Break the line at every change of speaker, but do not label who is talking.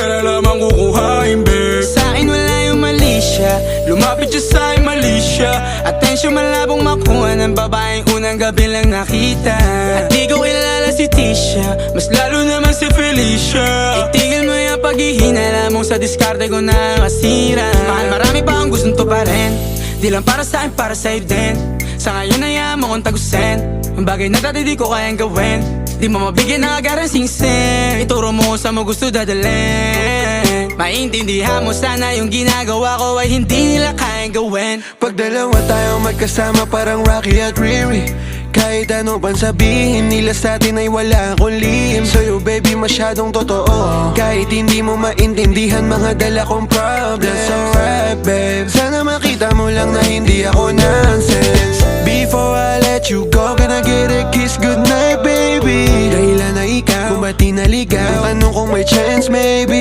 pera lamang kukuhain, babe.
Sa'kin wala yung mali siya, lumapit siya sa'kin mali siya. Atensyon malabong makuha ng babaeng unang gabi lang nakita. At di ko kilala si Tisha, mas lalo naman si Felicia. Itigil mo yung paghihinala mong sa diskarte ko na masira. Mahal, marami pa akong gustong tuparin, di lang para sa'kin, para sa'yo din. Sa ngayon ayaw mo kong tagusin ang bagay na dati di ko kayang gawin. Di mo mabigyan ng agarang sing-sing, ituro mo sa mo gusto dadalhin. Maintindihan mo sana yung ginagawa ko ay hindi nila kayang gawin.
Pag dalawa tayong magkasama parang Rocky at Riri, kahit ano pang sabihin nila sa atin ay wala akong lihim. Sa'yo baby masyadong totoo, kahit hindi mo maintindihan mga dala kong problems. So right babe, sana makita mo lang na hindi ako nonsense. Before I let you go, can I get a kiss goodnight baby? Dahilan na ikaw, kung ba't di naligaw, tanong kung may chance maybe.